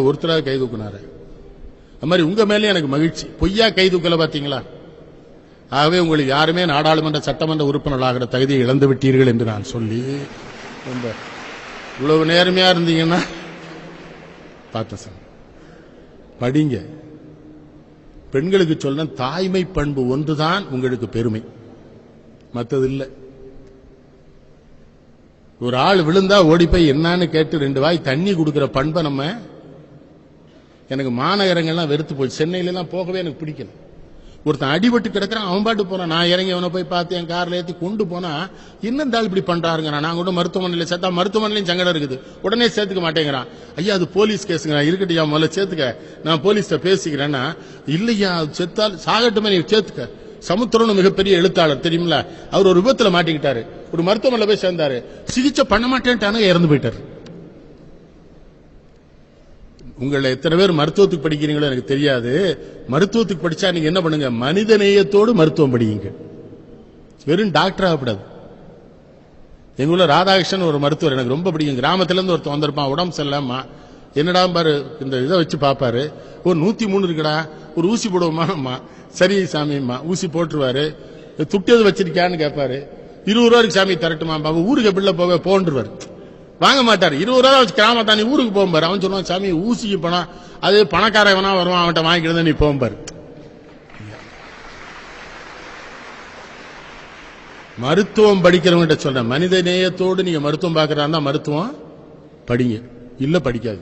ஒருத்தராக கை தூக்குனாரு. அது மாதிரி உங்க மேலே எனக்கு மகிழ்ச்சி. பொய்யா கை தூக்கல பாத்தீங்களா? ஆகவே உங்களுக்கு யாருமே நாடாளுமன்ற சட்டமன்ற உறுப்பினர்களாகிற தகுதியை இழந்து விட்டீர்கள் என்று நான் சொல்லி ரொம்ப இவ்வளவு நேர்மையா இருந்தீங்கன்னா பார்த்த சார் படிங்க. பெண்களுக்கு சொல்ல தாய்மை பண்பு ஒன்றுதான் உங்களுக்கு பெருமை, மற்றது இல்லை. ஒரு ஆள் விழுந்தா ஓடி போய் என்னன்னு கேட்டு 2 வாய் தண்ணி கொடுக்கிற பண்பை நம்ம, எனக்கு மாநகரங்கள்லாம் வெறுத்து போச்சு. சென்னையில எல்லாம் போகவே எனக்கு பிடிக்கல. ஒருத்தன் அடிபட்டு கிடக்கிறான், அவன் பாட்டு போனான். நான் இறங்கி அவனை போய் பார்த்து என் கார்ல ஏற்றி கொண்டு போனா இன்னும் தாள் இப்படி பண்றாருங்க. நான் கூட மருத்துவமனையில் சேர்த்தா மருத்துவமனையிலும் சங்கடம் இருக்குது, உடனே சேர்த்துக்க மாட்டேங்கிறான். ஐயா அது போலீஸ் கேஸுங்க, இருக்கட்டியா முதல்ல சேர்த்துக்க, நான் போலீஸ்ட பேசிக்கிறேன்னா. இல்லையா செத்தால் சாகட்டுமே, நீ சேர்த்துக்க. சமுத்திரம் மிகப்பெரிய எழுத்தாளர் தெரியுமில்ல, அவர் ஒரு விபத்துல மாட்டிக்கிட்டாரு, ஒரு மருத்துவமனையில் போய் சேர்ந்தாரு, சிகிச்சை பண்ண மாட்டேன்ட்டானு இறந்து போயிட்டாரு. உங்களை எத்தனை பேர் மருத்துவத்துக்கு படிக்கிறீங்களோ எனக்கு தெரியாது. மருத்துவத்துக்கு படிச்சா நீங்க என்ன பண்ணுங்க, மனித நேயத்தோடு மருத்துவம் படிங்க, வெறும் டாக்டர் ஆகக்கூடாது. எங்க ஊர்ல ராதாகிருஷ்ணன் ஒரு மருத்துவர் எனக்கு ரொம்ப பிடிக்கும். கிராமத்துல இருந்து ஒருத்தர் வந்திருப்பான், உடம்பு சரியில்லாமா, என்னடா பாரு இந்த இதை வச்சு பாப்பாரு, ஒரு 103 இருக்குடா, ஒரு ஊசி போடுவோமா? சரி சாமியம்மா, ஊசி போட்டுருவாரு. துட்டியது வச்சிருக்கியான்னு கேட்பாரு. 20 ரூபாய்க்கு சாமி தரட்டுமா? ஊருக்கு பிள்ளை போக போன்றுவாரு, வாங்க மாட்டாரு. 20 ரூபா வச்சு கிராமத்தா நீ ஊருக்கு போகும்பாரு. அவன் சொல்லுவான், சாமி ஊசிக்கு போனா அது பணக்காரவனா வருவான், அவன்கிட்ட வாங்கிக்கிறத நீ போகும்பாரு. மருத்துவம் படிக்கிறவங்கிட்ட சொல்றேன், மனித நேயத்தோடு நீங்க மருத்துவம் பார்க்கறதா இருந்தா மருத்துவம் படிங்க, இல்ல படிக்காது.